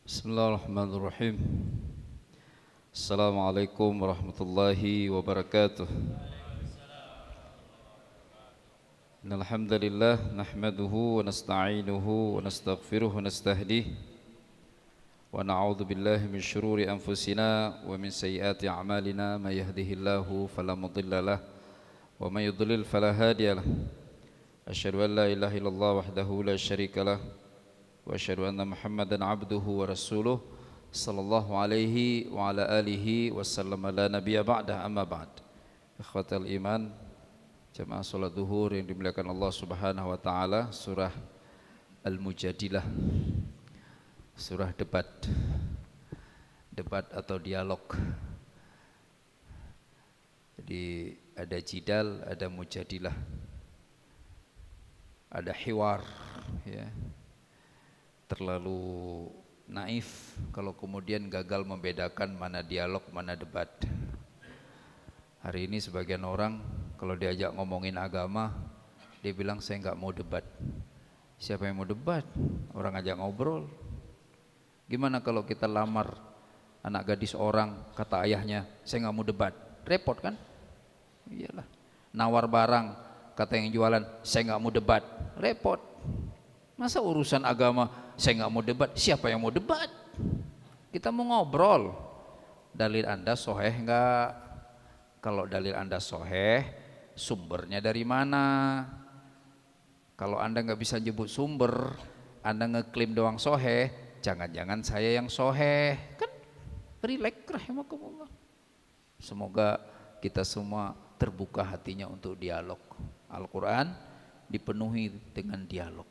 Bismillahirrahmanirrahim. Assalamualaikum warahmatullahi wabarakatuh. Innal hamdalillah nahmaduhu wa nasta'inuhu wa nastaghfiruhu wa nastahdihi wa na'udzu billahi min shururi anfusina wa min sayyiati a'malina may yahdihillahu fala mudilla lahu wa may yudlil fala hadiya lahu. Asyhadu an la ilaha illallah wahdahu la syarika lahu wa asyhadu anna Muhammadan abduhu wa rasuluh sallallahu alaihi wa ala alihi wasallam la nabiyya ba'dah amma ba'd. Ikhwatal iman, jamaah salat zuhur yang dimuliakan Allah Subhanahu wa taala, surah Al-Mujadilah. Surah debat. Debat atau dialog. Jadi ada jidal, ada mujadilah. Ada hiwar, ya. Terlalu naif kalau kemudian gagal membedakan mana dialog, mana debat. Hari ini sebagian orang kalau diajak ngomongin agama, dia bilang saya nggak mau debat. Siapa yang mau debat? Orang ajak ngobrol. Gimana kalau kita lamar anak gadis orang, kata ayahnya, saya nggak mau debat. Repot kan? Iyalah. Nawar barang, kata yang jualan, saya nggak mau debat. Repot. Masa urusan agama saya nggak mau debat? Siapa yang mau debat? Kita mau ngobrol. Dalil Anda soheh nggak? Kalau dalil Anda soheh, sumbernya dari mana? Kalau Anda nggak bisa nyebut sumber, Anda ngeklaim doang soheh, jangan-jangan saya yang soheh. Kan rileks, rahimakumullah. Semoga kita semua terbuka hatinya untuk dialog. Al-Quran dipenuhi dengan dialog.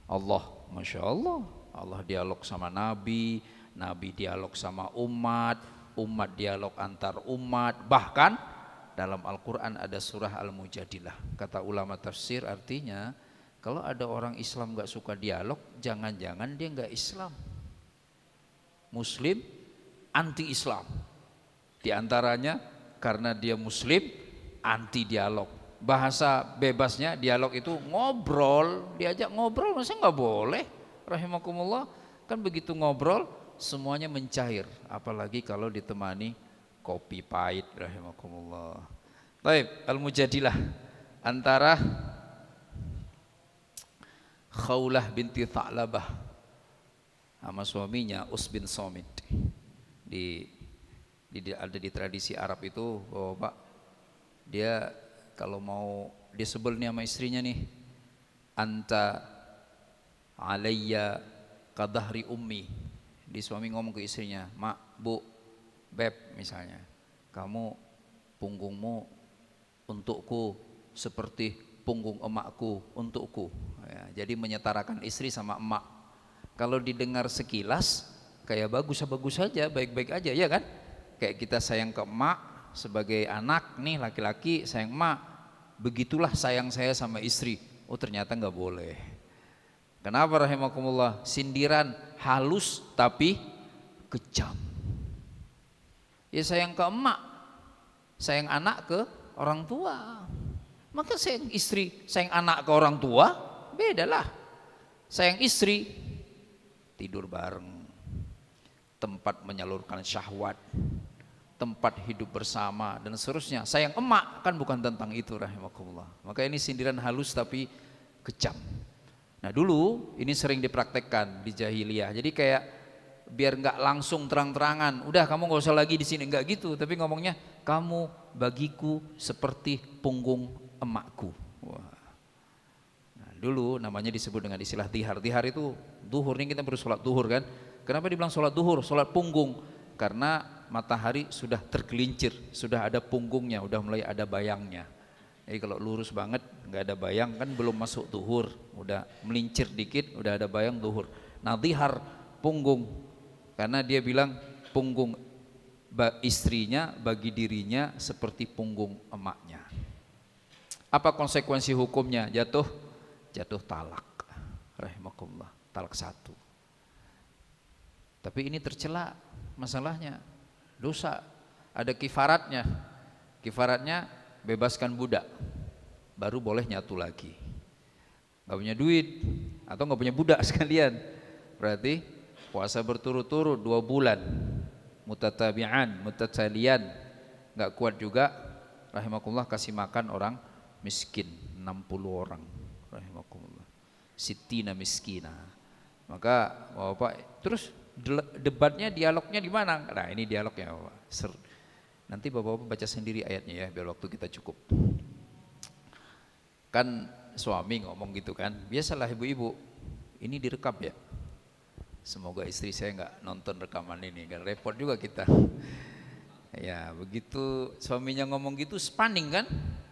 Allah, Masya Allah, Allah dialog sama Nabi, Nabi dialog sama umat, umat dialog antar umat. Bahkan dalam Al-Quran ada surah Al-Mujadilah. Kata ulama tafsir artinya, kalau ada orang Islam gak suka dialog, jangan-jangan dia gak Islam. Muslim, anti-Islam. Di antaranya karena dia Muslim, anti dialog. Bahasa bebasnya dialog itu ngobrol, diajak ngobrol, masa nggak boleh? Rahimakumullah, kan begitu ngobrol semuanya mencair, apalagi kalau ditemani kopi pahit. Rahimakumullah. Baik, Al-Mujadilah antara Khawlah binti Tha'labah sama suaminya Us bin Somit. Ada di tradisi Arab itu, Bapak, dia kalau mau disebel nih sama istrinya nih, anta alayya kadahri ummi. Di suami ngomong ke istrinya, mak, bu, beb misalnya, kamu punggungmu untukku seperti punggung emakku untukku. Ya, jadi menyetarakan istri sama emak. Kalau didengar sekilas kayak bagus saja, baik-baik aja, ya kan? Kayak kita sayang ke emak sebagai anak nih, laki-laki sayang emak, begitulah sayang saya sama istri. Oh ternyata nggak boleh. Kenapa rahimakumullah? Sindiran halus tapi kejam. Ya sayang ke emak, sayang anak ke orang tua. Maka sayang istri, sayang anak ke orang tua, bedalah. Sayang istri, tidur bareng, tempat menyalurkan syahwat, tempat hidup bersama dan seterusnya. Sayang emak kan bukan tentang itu, rahimakumullah. Maka ini sindiran halus tapi kejam. Nah dulu ini sering dipraktekkan di jahiliyah. Jadi kayak biar nggak langsung terang-terangan, udah kamu nggak usah lagi di sini, nggak gitu. Tapi ngomongnya, kamu bagiku seperti punggung emakku. Wah. Nah, dulu namanya disebut dengan istilah dihar. Dihar itu duhur, ini kita baru sholat duhur kan. Kenapa dibilang sholat duhur? Sholat punggung. Karena matahari sudah tergelincir, sudah ada punggungnya, udah mulai ada bayangnya. Jadi kalau lurus banget nggak ada bayang kan belum masuk duhur, udah melincir dikit udah ada bayang duhur. Nah dihar punggung, karena dia bilang punggung istrinya bagi dirinya seperti punggung emaknya. Apa konsekuensi hukumnya? Jatuh talak, rahimakumullah, talak satu. Tapi ini tercela masalahnya, dosa, ada kifaratnya. Kifaratnya bebaskan budak, baru boleh nyatu lagi. Gak punya duit atau gak punya budak sekalian, berarti puasa berturut-turut 2 bulan, mutatabi'an, mutatalian, nggak kuat juga, rahimakumullah kasih makan orang miskin 60 orang, rahimakumullah, sittina miskina. Maka Bapak terus debatnya, dialognya di mana? Nah ini dialognya Bapak. Nanti Bapak-bapak baca sendiri ayatnya ya, biar waktu kita cukup. Kan suami ngomong gitu kan, biasalah ibu-ibu, ini direkam ya. Semoga istri saya nggak nonton rekaman ini, kan repot juga kita. Ya begitu suaminya ngomong gitu, spinning kan?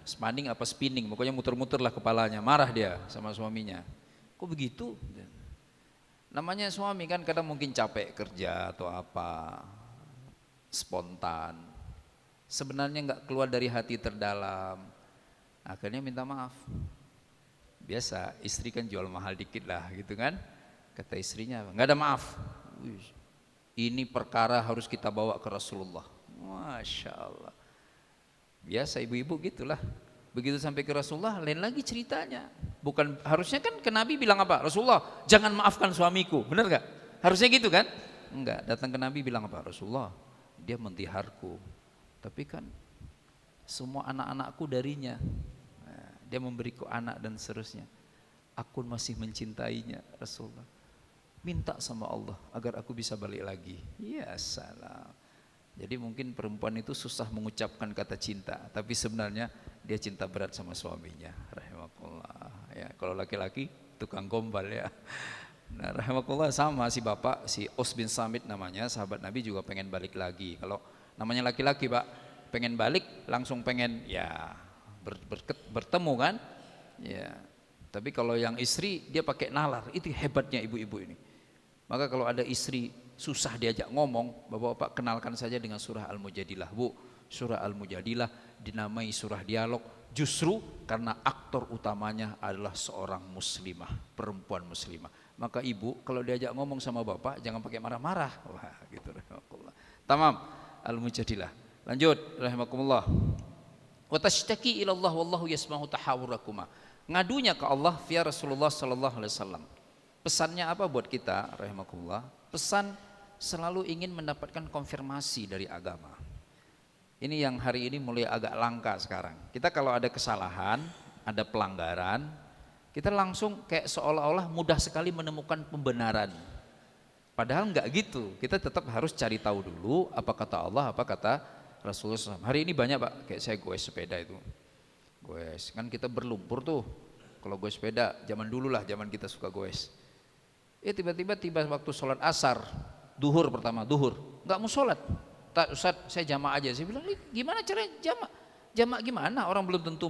Spinning apa spinning, pokoknya muter-muter lah kepalanya, marah dia sama suaminya. Kok begitu? Namanya suami kan kadang mungkin capek kerja atau apa, spontan. Sebenarnya nggak keluar dari hati terdalam, akhirnya minta maaf. Biasa istri kan jual mahal dikit lah gitu kan, kata istrinya nggak ada maaf. Ini perkara harus kita bawa ke Rasulullah. Masya Allah, biasa ibu-ibu gitulah. Begitu sampai ke Rasulullah lain lagi ceritanya. Bukan, harusnya kan ke Nabi bilang apa? Rasulullah jangan maafkan suamiku, benar gak? Harusnya gitu kan? Enggak, datang ke Nabi bilang apa? Rasulullah dia mentiharku, tapi kan semua anak-anakku darinya, nah, dia memberiku anak dan seterusnya, aku masih mencintainya. Rasulullah minta sama Allah agar aku bisa balik lagi. Ya salam. Jadi mungkin perempuan itu susah mengucapkan kata cinta, tapi sebenarnya dia cinta berat sama suaminya, rahimakumullah. Ya, kalau laki-laki tukang gombal ya. Nah, rahimakumullah sama si bapak, si Aus bin Samit namanya, sahabat Nabi juga pengen balik lagi. Kalau namanya laki-laki Pak, pengen balik langsung pengen ya bertemu kan? Ya. Tapi kalau yang istri dia pakai nalar, itu hebatnya ibu-ibu ini. Maka kalau ada istri susah diajak ngomong, bapak-bapak kenalkan saja dengan surah Al-Mujadilah. Bu, surah Al-Mujadilah dinamai surah dialog justru karena aktor utamanya adalah seorang muslimah, perempuan muslimah. Maka ibu kalau diajak ngomong sama bapak jangan pakai marah-marah. Wah, gitu rahimakumullah. Tamam, Al-Mujadilah. Lanjut rahimakumullah. Wa tashtaki ila Allah wallahu yasma'u tahawurakuma. Ngadunya ke Allah via Rasulullah sallallahu alaihi wasallam. Pesannya apa buat kita rahimakumullah? Pesan selalu ingin mendapatkan konfirmasi dari agama. Ini yang hari ini mulai agak langka sekarang. Kita kalau ada kesalahan, ada pelanggaran, kita langsung kayak seolah-olah mudah sekali menemukan pembenaran. Padahal enggak gitu. Kita tetap harus cari tahu dulu apa kata Allah, apa kata Rasulullah SAW. Hari ini banyak Pak, kayak saya goes sepeda itu. Goes, kan kita berlumpur tuh. Kalau goes sepeda, zaman dulu lah, zaman kita suka goes. Tiba-tiba waktu sholat asar, duhur pertama, duhur, nggak mau sholat. Tak Ustaz, saya jamak aja. Saya bilang, gimana caranya jamak? Jamak gimana? Orang belum tentu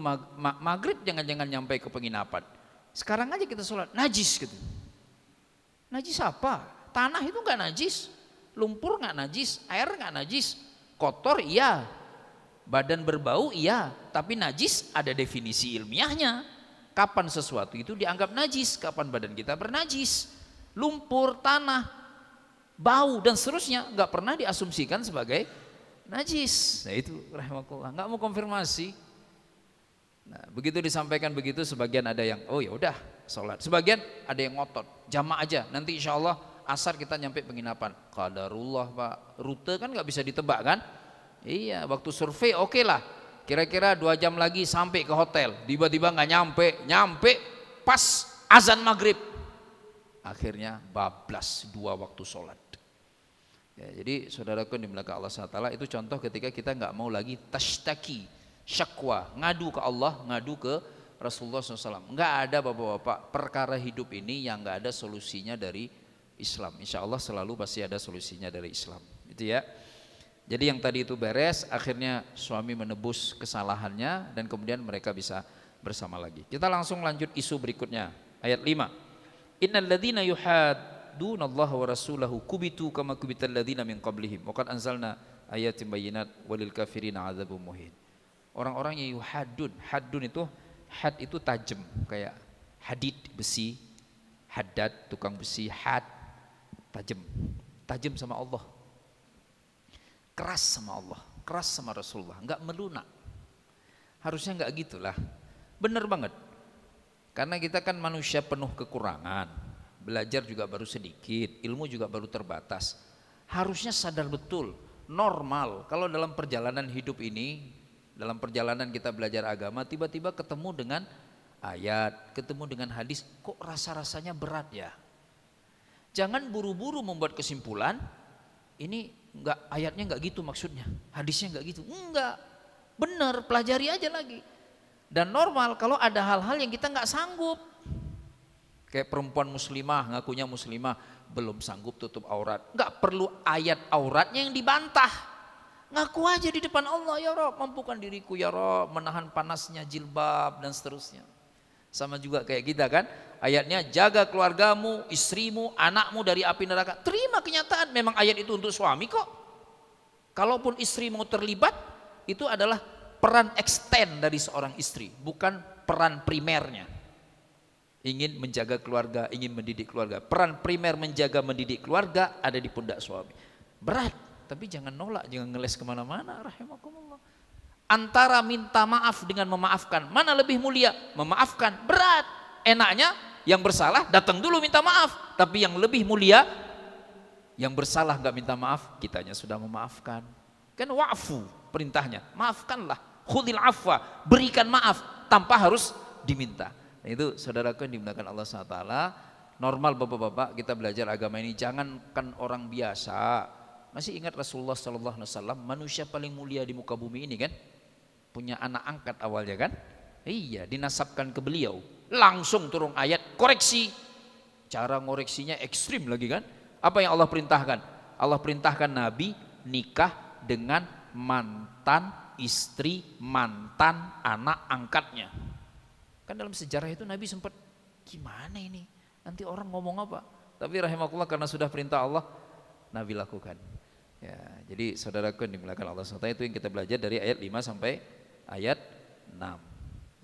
maghrib, jangan-jangan nyampe ke penginapan. Sekarang aja kita sholat, najis gitu. Najis apa? Tanah itu nggak najis, lumpur nggak najis, air nggak najis, kotor iya, badan berbau iya, tapi najis ada definisi ilmiahnya. Kapan sesuatu itu dianggap najis? Kapan badan kita bernajis? Lumpur, tanah, bau dan seterusnya nggak pernah diasumsikan sebagai najis. Nah itu rahimakumullah, nggak mau konfirmasi. Nah begitu disampaikan begitu, sebagian ada yang oh ya udah sholat, sebagian ada yang ngotot jamak aja. Nanti insya Allah asar kita nyampe penginapan. Qadarullah Pak, rute kan nggak bisa ditebak kan? Iya, waktu survei oke lah. Kira-kira 2 jam lagi sampai ke hotel, tiba-tiba nggak nyampe pas azan maghrib. Akhirnya bablas 2 waktu sholat. Ya, jadi saudaraku yang dimuliakan Allah SWT, itu contoh ketika kita nggak mau lagi tashtaki, syakwa, ngadu ke Allah, ngadu ke Rasulullah SAW. Nggak ada bapak-bapak perkara hidup ini yang nggak ada solusinya dari Islam. Insya Allah selalu pasti ada solusinya dari Islam. Itu ya. Jadi yang tadi itu beres, akhirnya suami menebus kesalahannya dan kemudian mereka bisa bersama lagi. Kita langsung lanjut isu berikutnya, ayat 5. Innal ladzina yuhaddunallaha wa rasulahu kubitu kama kubital ladzina min qablihim wa qad anzalna ayatin bayyinat walil kafirina adzabun muhin. Orang-orang yang yuhaddun, haddun itu had itu tajam kayak hadid besi, haddad tukang besi, had tajam sama Allah. Keras sama Allah, keras sama Rasulullah, enggak melunak. Harusnya enggak gitulah. Benar banget. Karena kita kan manusia penuh kekurangan, belajar juga baru sedikit, ilmu juga baru terbatas. Harusnya sadar betul, normal kalau dalam perjalanan hidup ini, dalam perjalanan kita belajar agama, tiba-tiba ketemu dengan ayat, ketemu dengan hadis, kok rasa-rasanya berat ya. Jangan buru-buru membuat kesimpulan, ini enggak, ayatnya enggak gitu maksudnya, hadisnya enggak gitu. Enggak, benar, pelajari aja lagi. Dan normal kalau ada hal-hal yang kita enggak sanggup. Kayak perempuan muslimah, ngakunya muslimah, belum sanggup tutup aurat. Enggak perlu ayat auratnya yang dibantah. Ngaku aja di depan Allah, ya Rob, mampukan diriku ya Rob, menahan panasnya jilbab dan seterusnya. Sama juga kayak kita kan, ayatnya jaga keluargamu, istrimu, anakmu dari api neraka. Terima kenyataan, memang ayat itu untuk suami kok. Kalaupun istri mau terlibat, itu adalah peran extend dari seorang istri, bukan peran primernya. Ingin menjaga keluarga, ingin mendidik keluarga. Peran primer menjaga mendidik keluarga ada di pundak suami. Berat, tapi jangan nolak, jangan ngeles kemana-mana. Rahimakumullah. Antara minta maaf dengan memaafkan, mana lebih mulia? Memaafkan, berat. Enaknya yang bersalah datang dulu minta maaf. Tapi yang lebih mulia, yang bersalah gak minta maaf, kitanya sudah memaafkan. Kan wa'fu perintahnya, maafkanlah. Khudil afwa, berikan maaf tanpa harus diminta. Nah, itu saudaraku yang dimuliakan Allah SWT, normal bapak-bapak kita belajar agama ini, jangankan orang biasa. Masih ingat Rasulullah SAW, manusia paling mulia di muka bumi ini kan, punya anak angkat awalnya kan, iya, dinasabkan ke beliau, langsung turun ayat koreksi, cara ngoreksinya ekstrim lagi kan. Apa yang Allah perintahkan? Allah perintahkan Nabi nikah dengan mantan istri mantan anak angkatnya. Kan dalam sejarah itu Nabi sempat gimana ini, nanti orang ngomong apa, tapi rahimakumullah karena sudah perintah Allah Nabi lakukan ya. Jadi saudaraku yang dimuliakan Allah SWT, itu yang kita belajar dari ayat 5 sampai ayat 6.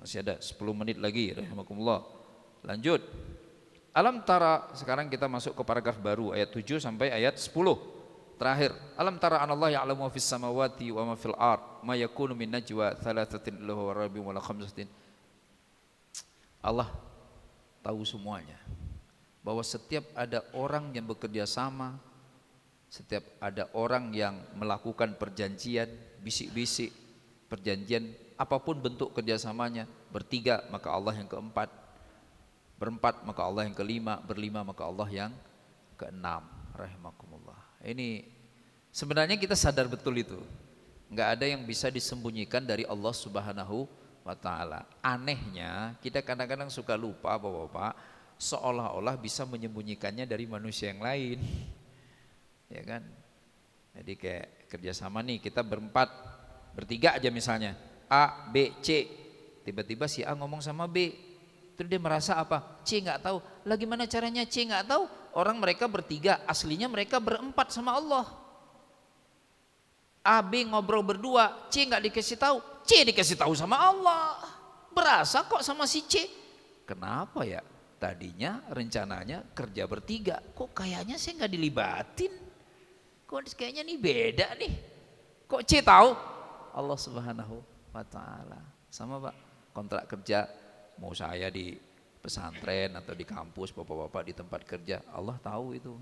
Masih ada 10 menit lagi rahimakumullah. Lanjut, alam tara, sekarang kita masuk ke paragraf baru ayat 7 sampai ayat 10 terakhir. Alam tara anallah ya'lamu ma fis samawati wa ma fil ard ma yakunu min najwa thalathatin illa huwa rabbihim wa la khamsatin. Allah tahu semuanya, bahwa setiap ada orang yang bekerja sama, setiap ada orang yang melakukan perjanjian, bisik-bisik perjanjian, apapun bentuk kerjasamanya, bertiga maka Allah yang keempat, berempat maka Allah yang kelima, berlima maka Allah yang keenam. Rahimakumullah. Ini sebenarnya kita sadar betul itu, nggak ada yang bisa disembunyikan dari Allah Subhanahu wa ta'ala. Anehnya kita kadang-kadang suka lupa bapak-bapak, seolah-olah bisa menyembunyikannya dari manusia yang lain, ya kan. Jadi kayak kerjasama nih, kita berempat, bertiga aja misalnya, A, B, C, tiba-tiba si A ngomong sama B, terus dia merasa apa? C nggak tahu. Lah gimana caranya C nggak tahu? Orang mereka bertiga, aslinya mereka berempat sama Allah. A, B ngobrol berdua, C nggak dikasih tahu, C dikasih tahu sama Allah. Berasa kok sama si C. Kenapa ya? Tadinya rencananya kerja bertiga, kok kayaknya saya nggak dilibatin. Kok kayaknya nih beda nih. Kok C tahu? Allah Subhanahu wa ta'ala. Sama Pak, kontrak kerja mau saya di pesantren atau di kampus, bapak-bapak di tempat kerja, Allah tahu itu.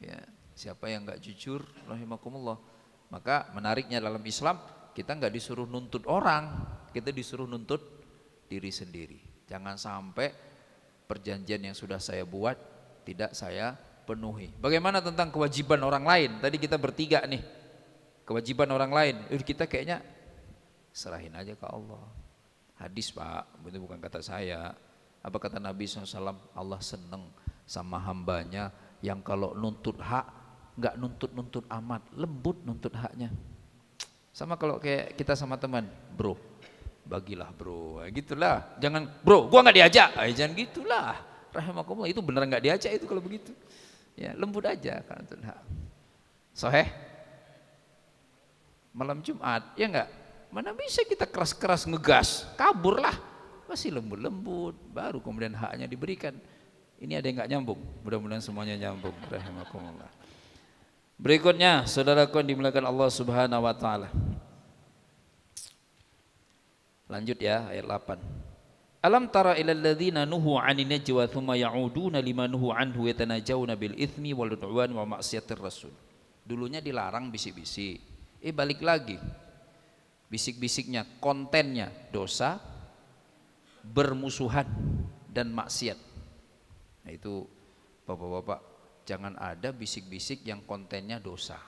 Ya, siapa yang nggak jujur, rahimakumullah. Maka menariknya dalam Islam, kita nggak disuruh nuntut orang, kita disuruh nuntut diri sendiri. Jangan sampai perjanjian yang sudah saya buat tidak saya penuhi. Bagaimana tentang kewajiban orang lain? Tadi kita bertiga nih, kewajiban orang lain, kita kayaknya serahin aja ke Allah. Hadis Pak, itu bukan kata saya. Apa kata Nabi SAW? Allah seneng sama hambanya yang kalau nuntut hak nggak nuntut amat, lembut nuntut haknya. Sama kalau kayak kita sama teman, bro, bagilah bro, gitulah. Jangan bro, gua nggak diajak, jangan gitulah. Rahimakumullah, itu benar nggak diajak itu kalau begitu. Ya lembut aja kan nuntut hak. Soheh, malam Jumat, ya nggak? Mana bisa kita keras-keras ngegas, kabur lah. Masih lembut-lembut, baru kemudian haknya diberikan. Ini ada yang nggak nyambung, mudah-mudahan semuanya nyambung. Rahimakumullah. Berikutnya, saudaraku yang dimuliakan Allah Subhanahu wa ta'ala. Lanjut ya, ayat 8. Alam tara ilal ladzina nuhu 'anin najwa thumma ya'uduna lima nuhu anhu yatanajawna bil itsmi wal 'udwan wa ma'siyatir rasul. Dulunya dilarang bisik-bisik. Balik lagi. Bisik-bisiknya, kontennya dosa, bermusuhan dan maksiat. Nah itu Bapak-bapak, jangan ada bisik-bisik yang kontennya dosa.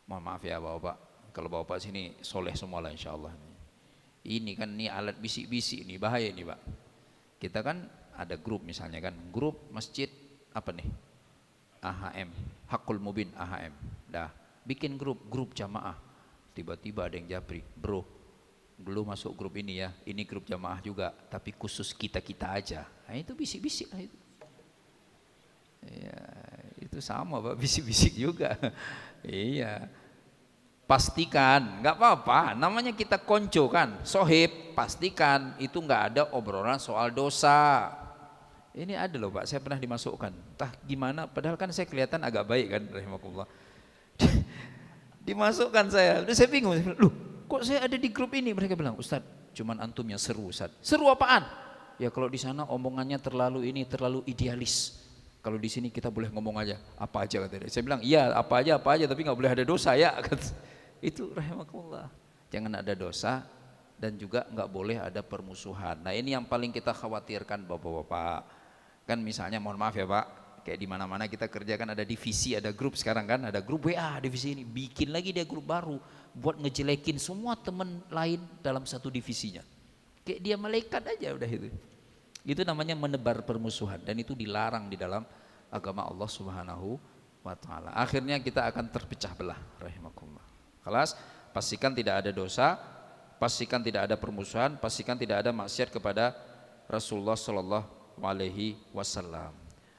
Mohon maaf ya Bapak, kalau Bapak sini soleh semua lah insya Allah. Ini kan nih alat bisik-bisik nih, bahaya nih Pak. Kita kan ada grup misalnya kan, grup masjid apa nih? AHM, Hakul Mubin AHM. Dah, bikin grup jamaah. Tiba-tiba ada yang japri, bro, belum masuk grup ini ya, ini grup jamaah juga, tapi khusus kita-kita aja. Nah itu bisik-bisik lah itu. Ya, itu sama Pak, bisik-bisik juga. Iya. Pastikan, nggak apa-apa, namanya kita konco kan, sohib, pastikan itu nggak ada obrolan soal dosa. Ini ada loh Pak, saya pernah dimasukkan, entah gimana, padahal kan saya kelihatan agak baik kan, rahimakumullah. Dimasukkan saya, udah saya bingung, loh kok saya ada di grup ini? Mereka bilang, Ustadz, cuman antum yang seru Ustadz. Seru apaan? Ya kalau di sana omongannya terlalu idealis. Kalau di sini kita boleh ngomong aja, apa aja katanya. Saya bilang, iya apa aja, tapi nggak boleh ada dosa ya. Itu rahimakumullah, jangan ada dosa dan juga nggak boleh ada permusuhan. Nah ini yang paling kita khawatirkan Bapak-bapak. Kan misalnya mohon maaf ya Pak, kayak di mana-mana kita kerja kan ada divisi, ada grup sekarang kan, ada grup WA divisi ini, bikin lagi dia grup baru buat ngejelekin semua teman lain dalam satu divisinya. Kayak dia malaikat aja udah itu. Itu namanya menebar permusuhan dan itu dilarang di dalam agama Allah Subhanahu wa taala. Akhirnya kita akan terpecah belah rahimakumullah. Kelas, pastikan tidak ada dosa, pastikan tidak ada permusuhan, pastikan tidak ada maksiat kepada Rasulullah sallallahu alaihi wasallam.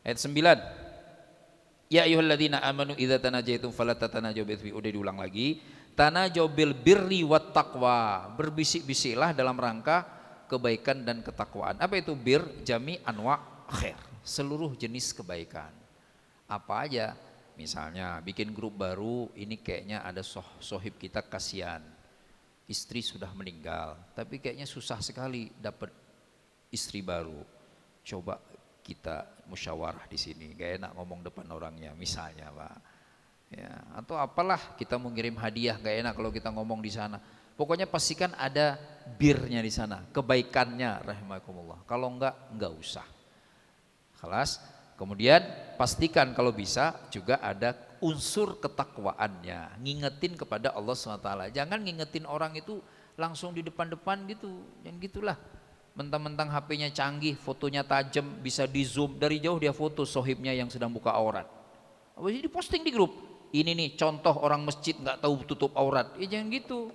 Ayat 9. Ya ayyuhalladzina amanu idza tanajaitum fala tatanajaw bil udah diulang lagi. Tanajaw bil birri wat taqwa. Berbisik-bisiklah dalam rangka kebaikan dan ketakwaan. Apa itu bir? Jami anwa khair. Seluruh jenis kebaikan. Apa aja? Misalnya bikin grup baru, ini kayaknya ada sohib kita kasihan, istri sudah meninggal, tapi kayaknya susah sekali dapat istri baru. Coba kita musyawarah di sini, gak enak ngomong depan orangnya, misalnya Pak. Ya, atau apalah kita mau ngirim hadiah, gak enak kalau kita ngomong di sana. Pokoknya pastikan ada birnya di sana, kebaikannya, rahimakumullah. Kalau enggak usah. Kelas. Kemudian pastikan kalau bisa juga ada unsur ketakwaannya, ngingetin kepada Allah SWT. Jangan ngingetin orang itu langsung di depan-depan gitu, yang gitulah. Mentang-mentang HP-nya canggih, fotonya tajam, bisa di zoom, dari jauh dia foto sohibnya yang sedang buka aurat. Habis itu diposting di grup, ini nih contoh orang masjid nggak tahu tutup aurat. Jangan gitu,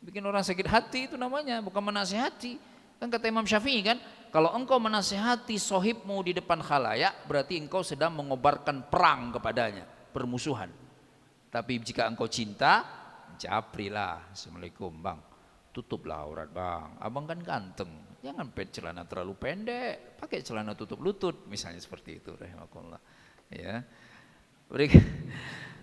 bikin orang sakit hati itu namanya, bukan menasihati. Kan kata Imam Syafi'i kan, kalau engkau menasihati sohibmu di depan khalayak, berarti engkau sedang mengobarkan perang kepadanya, permusuhan. Tapi jika engkau cinta, japrilah, assalamualaikum bang, tutuplah aurat bang, abang kan ganteng, jangan celana terlalu pendek, pakai celana tutup lutut, misalnya seperti itu, rahimakumullah. Ya.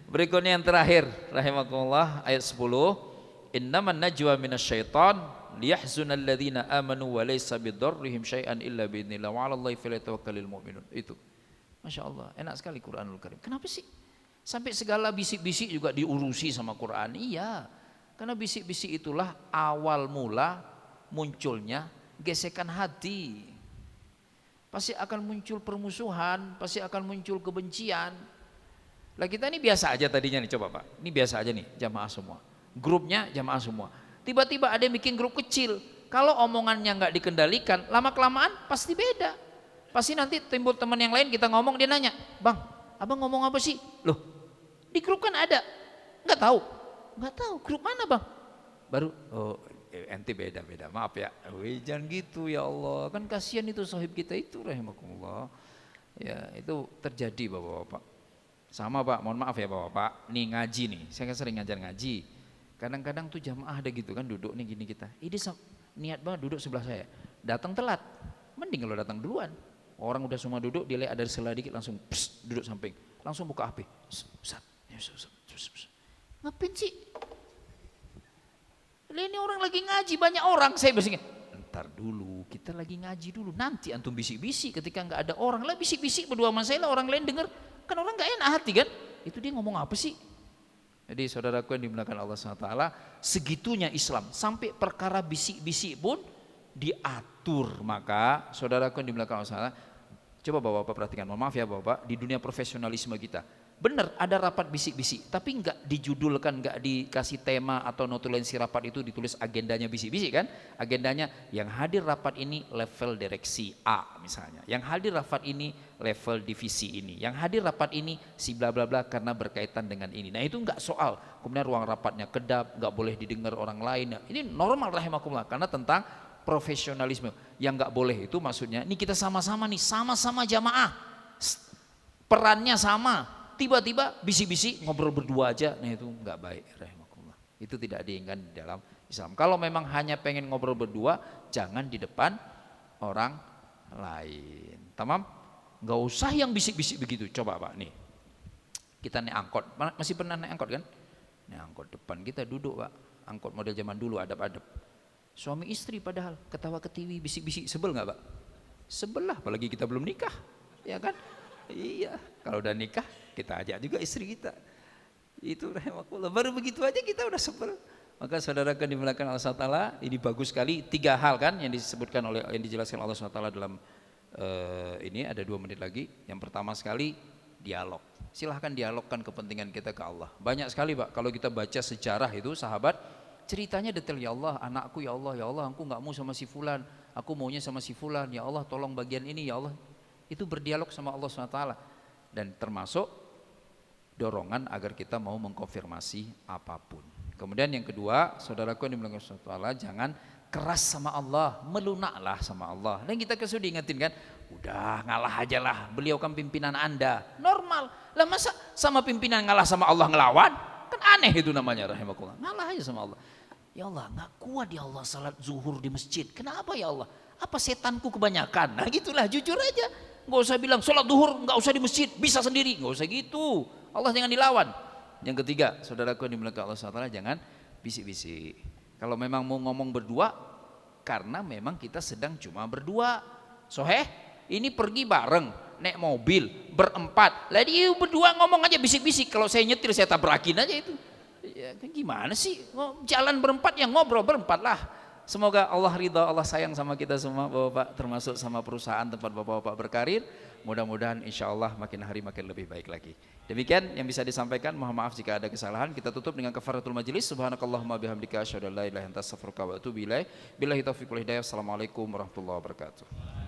Berikutnya yang terakhir, rahimakumullah, ayat 10, innaman najwa minasyaitan liyahzunal ladzina amanu wa laysa bidarrihim syai'an illa biidznillah wa 'alallahi falyatawakkalul mu'minun. Itu. Masya Allah, enak sekali Quranul Karim. Kenapa sih? Sampai segala bisik-bisik juga diurusi sama Quran. Iya. Karena bisik-bisik itulah awal mula munculnya gesekan hati. Pasti akan muncul permusuhan, pasti akan muncul kebencian. Lah kita ini biasa aja tadinya nih, coba Pak. Ini biasa aja nih, jamaah semua. Grupnya jamaah semua. Tiba-tiba ada yang bikin grup kecil. Kalau omongannya nggak dikendalikan, lama-kelamaan pasti beda. Pasti nanti timbul teman yang lain, kita ngomong, dia nanya, bang, abang ngomong apa sih? Loh, di grup kan ada. Nggak tahu. Grup mana bang? Baru, oh ente beda-beda, maaf ya. Jangan gitu ya Allah. Kan kasihan itu sahib kita itu, rahimakumullah. Ya itu terjadi bapak-bapak. Sama Pak, mohon maaf ya bapak-bapak. Nih ngaji nih, saya kan sering ngajar ngaji. Kadang-kadang tuh jamaah ada gitu kan, duduk nih gini kita. Ini niat banget duduk sebelah saya. Datang telat, mending kalau datang duluan. Orang udah semua duduk, dia lihat ada sela dikit langsung duduk samping. Langsung buka HP. Ustaz. Ngapain sih? Ini orang lagi ngaji, banyak orang. Saya biasanya, ntar dulu kita kita lagi ngaji dulu. Nanti antum bisik-bisik ketika nggak ada orang lah, bisik-bisik berdua sama saya lah, orang lain dengar. Kan orang nggak enak hati kan? Itu dia ngomong apa sih? Jadi saudaraku yang dimuliakan Allah SWT, segitunya Islam sampai perkara bisik-bisik pun diatur. Maka saudaraku yang dimuliakan Allah SWT, coba bapak-bapak perhatikan, mohon maaf ya bapak, di dunia profesionalisme kita, benar ada rapat bisik-bisik, tapi nggak dijudulkan, nggak dikasih tema atau notulensi rapat itu ditulis agendanya bisik-bisik kan? Agendanya yang hadir rapat ini level direksi A misalnya, yang hadir rapat ini level divisi ini, yang hadir rapat ini si bla bla bla karena berkaitan dengan ini. Nah itu nggak soal. Kemudian ruang rapatnya kedap, nggak boleh didengar orang lain. Ini normal rahimakumullah karena tentang profesionalisme. Yang nggak boleh itu maksudnya, ini kita sama-sama nih, sama-sama jamaah, perannya sama. Tiba-tiba bisik-bisik ngobrol berdua aja, nah itu nggak baik rahimakumullah. Itu tidak diinginkan di dalam Islam. Kalau memang hanya pengen ngobrol berdua, jangan di depan orang lain. Tamam? Nggak usah yang bisik-bisik begitu. Coba Pak nih, kita naik angkot, masih pernah naik angkot kan? Naik angkot, depan kita duduk Pak, angkot model zaman dulu, adab-adab. Suami istri padahal ketawa ketiwi, bisik-bisik, sebel nggak Pak? Sebel lah, apalagi kita belum nikah, ya kan? Iya, kalau udah nikah kita ajak juga istri kita. Itu rahimakumullah. Baru begitu aja kita udah sebel. Maka saudarakan dimuliakan Allah SWT, ini bagus sekali. 3 hal kan yang disebutkan oleh, yang dijelaskan Allah SWT dalam ini ada 2 menit lagi. Yang pertama sekali dialog. Silahkan dialogkan kepentingan kita ke Allah. Banyak sekali Pak kalau kita baca sejarah itu sahabat ceritanya detail, ya Allah anakku, ya Allah aku nggak mau sama si fulan, aku maunya sama si fulan, ya Allah tolong bagian ini ya Allah. Itu berdialog sama Allah SWT dan termasuk dorongan agar kita mau mengkonfirmasi apapun. Kemudian yang kedua, saudaraku yang dimuliakan Allah SWT, jangan keras sama Allah, melunaklah sama Allah. Dan kita sudah ingetin kan, udah ngalah aja lah, beliau kan pimpinan Anda, normal lah. Masa sama pimpinan ngalah sama Allah ngelawan? Kan aneh itu namanya rahimakumullah. Ngalah aja sama Allah. Ya Allah nggak kuat ya Allah salat zuhur di masjid, kenapa ya Allah? Apa setanku kebanyakan? Nah gitulah, jujur aja. Nggak usah bilang sholat duhur nggak usah di masjid, bisa sendiri, nggak usah gitu. Allah jangan dilawan. Yang ketiga, saudaraku yang dimuliakan Allah SWT, jangan bisik-bisik. Kalau memang mau ngomong berdua, karena memang kita sedang cuma berdua. Soheh, ini pergi bareng, naik mobil berempat. Lah dia berdua ngomong aja bisik-bisik. Kalau saya nyetir saya tabrakin aja itu. Ya, gimana sih? Jalan berempat yang ngobrol berempat lah. Semoga Allah ridha, Allah sayang sama kita semua Bapak-bapak, termasuk sama perusahaan tempat Bapak-bapak berkarir. Mudah-mudahan insya Allah makin hari makin lebih baik lagi. Demikian yang bisa disampaikan, mohon maaf jika ada kesalahan. Kita tutup dengan kafaratul majlis. Subhanakallahumma bihamdika asyhadu an la ilaha illa anta astaghfiruka wa atubu ilaik. Billahi taufiq wal hidayah. Assalamualaikum warahmatullahi wabarakatuh.